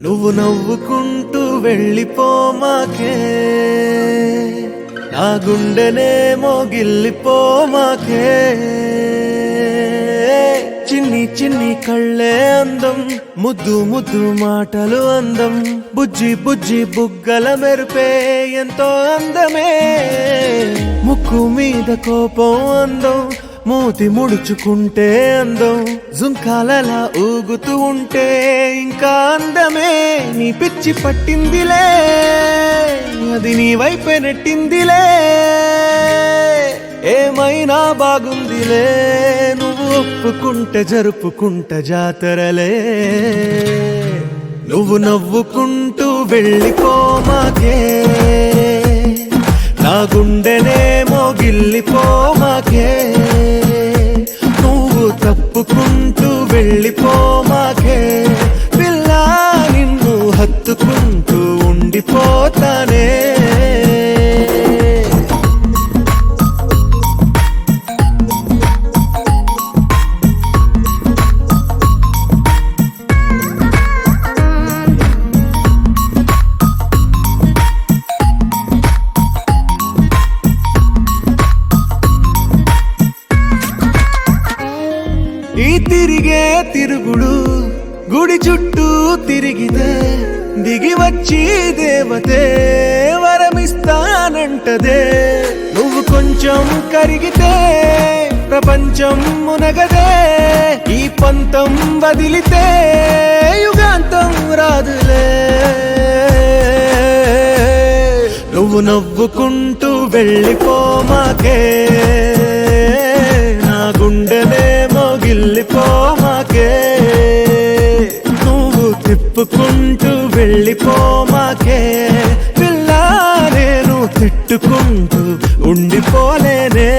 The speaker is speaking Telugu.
నువ్వు నవ్వుకుంటూ వెళ్ళిపోమాకే, నా గుండెనే మోగిల్లిపోమాకే. చిన్ని చిన్ని కళ్ళే అందం, ముద్దు ముద్దు మాటలు అందం, బుజ్జి బుజ్జి బుగ్గల మెరుపే ఎంతో అందమే. ముక్కు మీద కోపం అందం, మూతి ముడుచుకుంటే అందం, జుంకాలలా ఊగుతూ ఉంటే ఇంకా అందమే. నీ పిచ్చి పట్టిందిలే, అది నీ వైపే నెట్టిందిలే. ఏమైనా బాగుందిలే, నువ్వు ఒప్పుకుంటే జరుపుకుంటా జాతరలే. నువ్వు నవ్వుకుంటూ వెళ్ళిపోమాకే, నా గుండెనే మోగిల్లిపోమాకే. నువ్వు తప్పుకుంటూ వెళ్ళిపోమాకే, పిల్ల నిన్ను హత్తుకుంటూ ఉండిపోతానే. ఈ తిరిగే తిరుగుడు గుడి చుట్టూ తిరిగితే, దిగి వచ్చి దేవతే వరమిస్తానంటదే. నువ్వు కొంచెం కరిగితే ప్రపంచం మునగదే. ఈ పంతం వదిలితే యుగాంతం రాదులే. నువ్వు నవ్వుకుంటూ వెళ్ళిపోమాకే, నా గుండెనే మోగిల్లిపోమాకే. నువ్వు తిప్పుకుంటూ వెళ్ళిపోమాకే, పిల్ల నేను తిట్టుకుంటూ ఉండిపోలేనే.